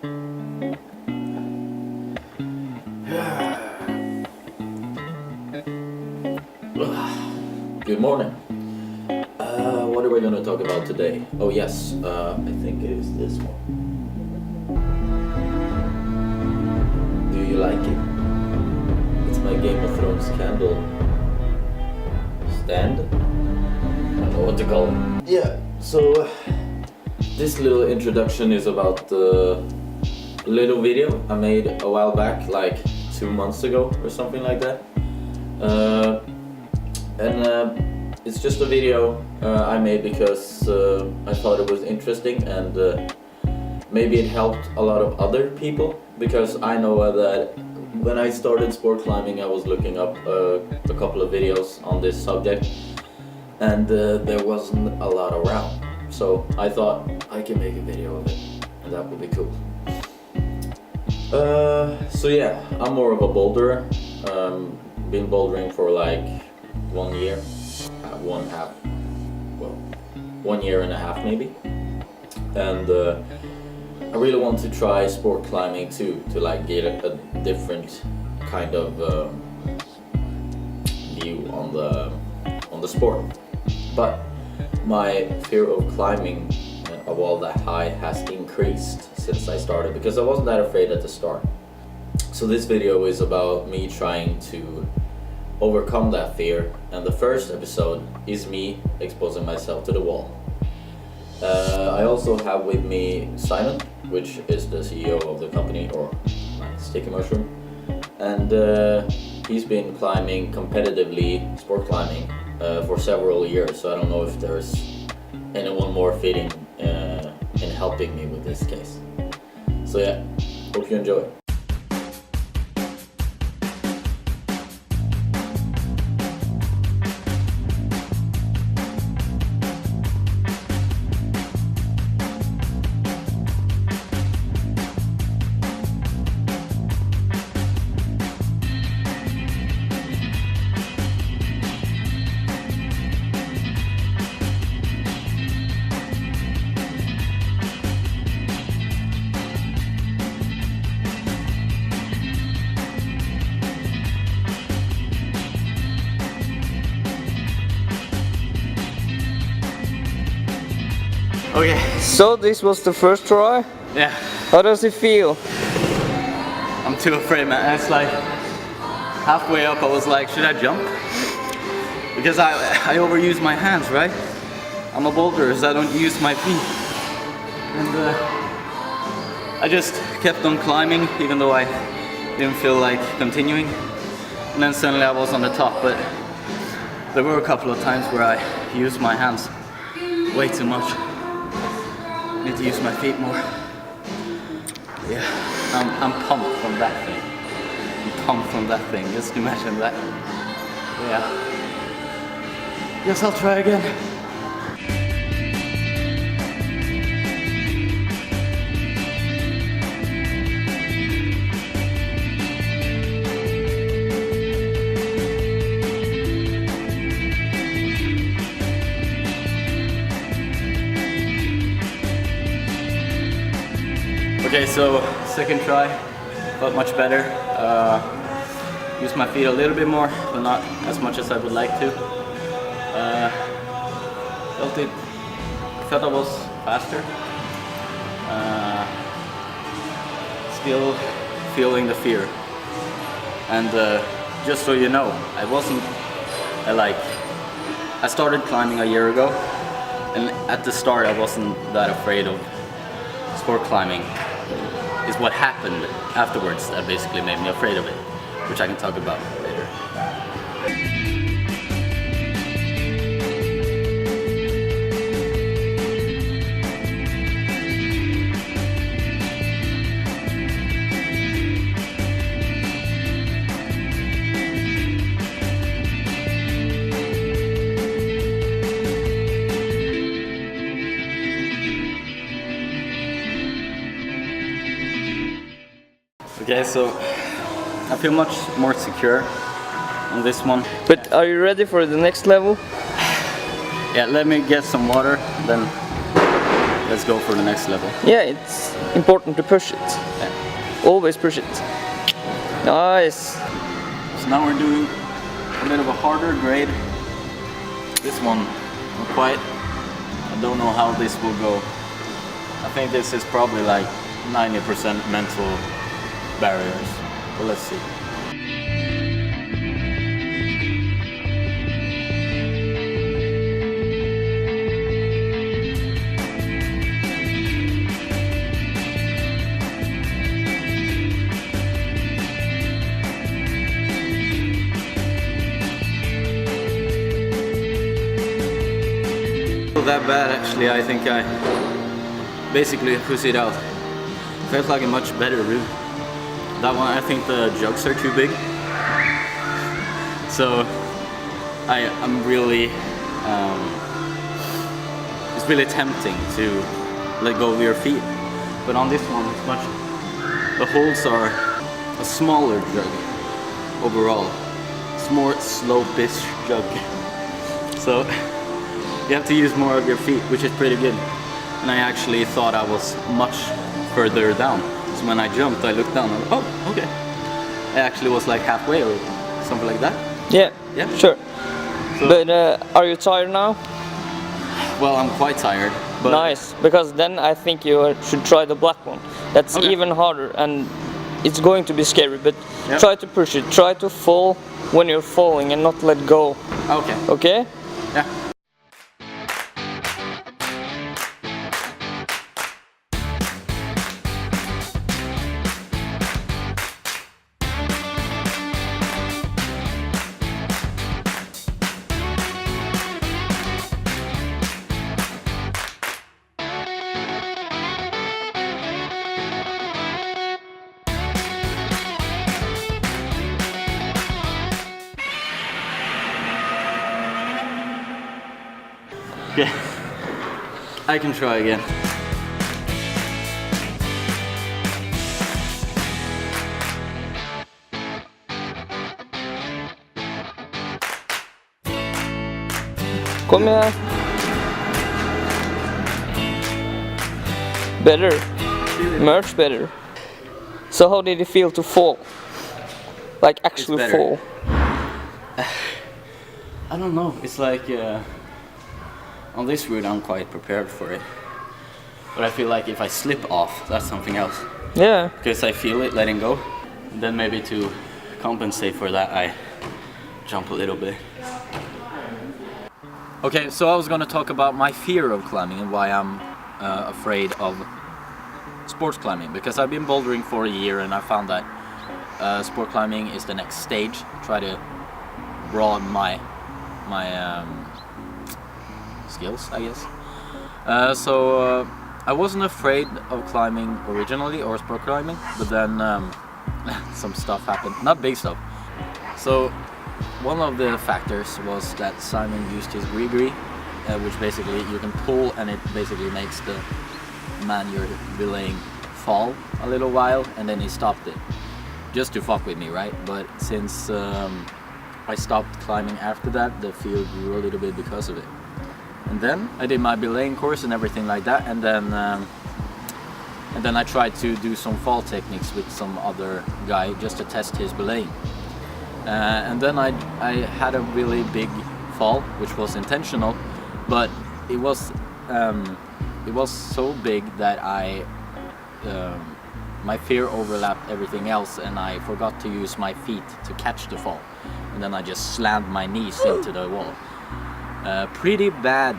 Good morning. What are we going to talk about today? Oh yes, I think it is this one. Do you like it? It's my Game of Thrones candle stand. I don't know what to call it. Yeah, so this little introduction is about the little video I made a while back, like 2 months ago or something like that. It's just a video I made because I thought it was interesting, and maybe it helped a lot of other people, because I know that when I started sport climbing I was looking up a couple of videos on this subject, and there wasn't a lot around, so I thought I can make a video of it and that would be cool. So yeah, I'm more of a boulderer. Been bouldering for like 1 year, 1 year and a half maybe, and I really want to try sport climbing too, to like get a different kind of view on the sport. But my fear of climbing a wall that high has increased since I started, because I wasn't that afraid at the start. So this video is about me trying to overcome that fear, and the first episode is me exposing myself to the wall. I also have with me Simon, which is the CEO of the company, or Sticky Mushroom, and he's been climbing competitively, sport climbing, for several years, so I don't know if there's anyone more fitting in helping me with this case. So yeah, hope you enjoy. Okay. So this was the first try? Yeah. How does it feel? I'm too afraid, man. It's like halfway up I was like, should I jump? Because I overuse my hands, right? I'm a boulderer, so I don't use my feet. And I just kept on climbing, even though I didn't feel like continuing. And then suddenly I was on the top, but there were a couple of times where I used my hands way too much. I need to use my feet more. Yeah, I'm pumped from that thing. I'm pumped from that thing, just imagine that. Yeah. Guess I'll try again. Okay, so second try, felt much better. Used my feet a little bit more, but not as much as I would like to. Felt I was faster. Still feeling the fear. And just so you know, I wasn't I started climbing a year ago, and at the start I wasn't that afraid of sport climbing. Is what happened afterwards that basically made me afraid of it, which I can talk about later. Okay, so I feel much more secure on this one. But are you ready for the next level? Yeah, let me get some water, then let's go for the next level. Yeah, it's important to push it. Always push it. Nice. So now we're doing a bit of a harder grade. This one, I don't know how this will go. I think this is probably like 90% mental barriers, but let's see. That bad actually. I think I basically pushed it out. Felt like a much better route. That one, I think the jugs are too big, so I'm really it's really tempting to let go of your feet, but on this one it's much, the holes are a smaller jug overall. It's more slope-ish jug, so you have to use more of your feet, which is pretty good. And I actually thought I was much further down. So when I jumped, I looked down and oh, okay. I actually was like halfway or something like that. Yeah, Yeah. sure. So, But are you tired now? well, I'm quite tired. But Nice, because then I think you should try the black one. That's Okay. even harder and it's going to be scary, but Yep. try to push it. Try to fall when you're falling and not let go. Okay. Okay? Yeah. Okay. I can try again. Kom igen. Better. Much better. So how did it feel to fall? Like actually better. fall? I don't know. It's like on this route I'm quite prepared for it, but I feel like if I slip off, that's something else. Yeah. Because I feel it letting go. Then maybe to compensate for that, I jump a little bit. Okay, so I was gonna talk about my fear of climbing and why I'm afraid of sports climbing, because I've been bouldering for a year and I found that sport climbing is the next stage. Try to broaden my skills, I guess. So I wasn't afraid of climbing originally, or sport climbing, but then some stuff happened, not big stuff. So one of the factors was that Simon used his gree, which basically you can pull and it basically makes the man you're belaying fall a little while, and then he stopped it just to fuck with me, right? But since I stopped climbing after that, the fear grew a little bit because of it. And then I did my belaying course and everything like that, and then I tried to do some fall techniques with some other guy just to test his belaying. And then I had a really big fall, which was intentional, but it was so big that my fear overlapped everything else, and I forgot to use my feet to catch the fall, and then I just slammed my knees into the wall. Pretty bad,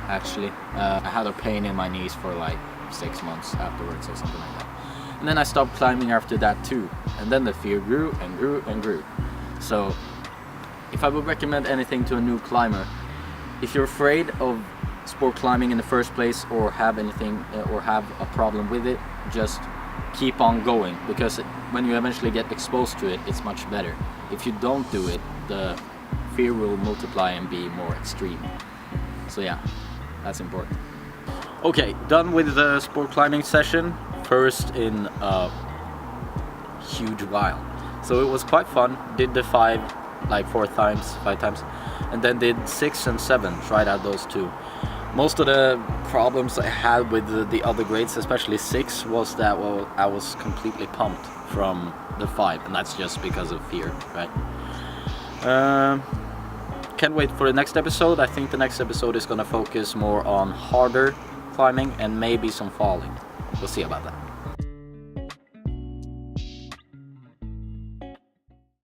actually. I had a pain in my knees for like 6 months afterwards or something like that. And then I stopped climbing after that too, and then the fear grew and grew and grew. So if I would recommend anything to a new climber, if you're afraid of sport climbing in the first place, or have anything or have a problem with it, just keep on going, because when you eventually get exposed to it, it's much better. If you don't do it, the fear will multiply and be more extreme. So yeah, that's important. Okay, done with the sport climbing session, first in a huge while. So it was quite fun. Did the 5 times, and then did 6 and 7, tried out those two. Most of the problems I had with the other grades, especially 6, was that I was completely pumped from the 5, and that's just because of fear, right? Can't wait for the next episode. I think the next episode is gonna focus more on harder climbing and maybe some falling. We'll see about that.